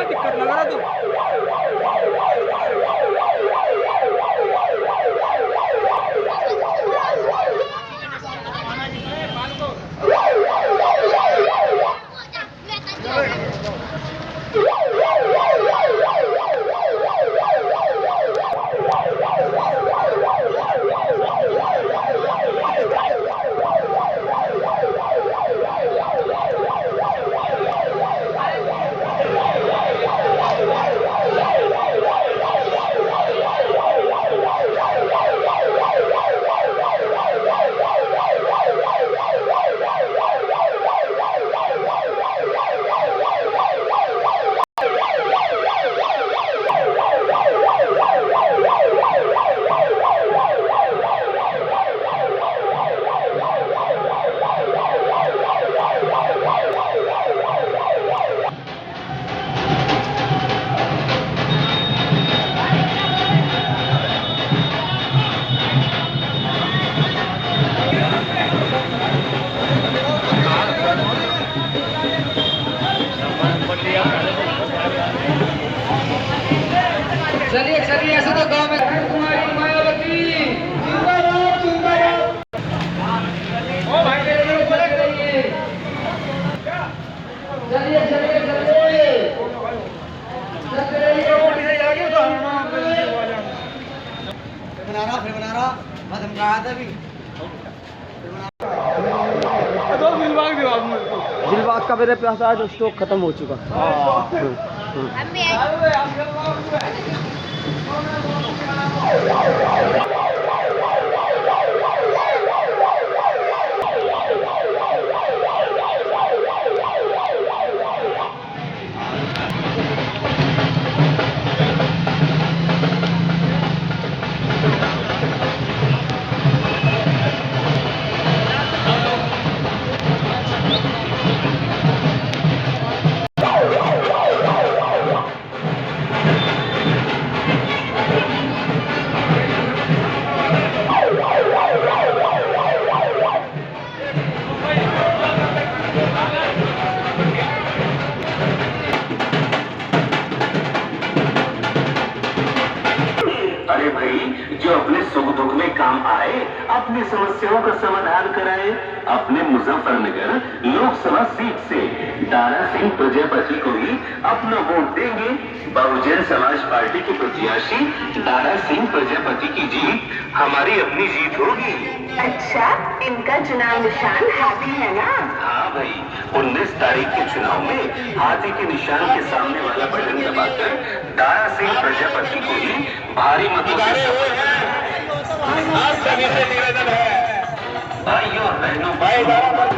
दिक्कत लगा तू। चलिए चलिए, ऐसा तो गांव में कुमारी मायावती जिंदाबाद जिंदाबाद। ओ भाई चलिए चलिए चलिए बना रहा बस हम कहा था भी दिलबाग का मेरे पास आज स्टॉक खत्म हो चुका। अरे भाई, जो अपने सुख दुख में काम आए, अपनी समस्याओं का समाधान कराए, अपने मुजफ्फरनगर लोकसभा सीट से दारा सिंह प्रजापति को ही अपना वोट देंगे। बहुजन समाज पार्टी के प्रत्याशी दारा सिंह प्रजापति की जीत हमारी अपनी जीत होगी। अच्छा, इनका चुनाव निशान हाथी है ना? हाँ भाई, 19 तारीख के चुनाव में हाथी के निशान के सामने वाला बटन दबाकर दारा सिंह प्रजापति को ही भारी मतों से सभी से निवेदन है भाइयों और बहनों, भाई जिंदाबाद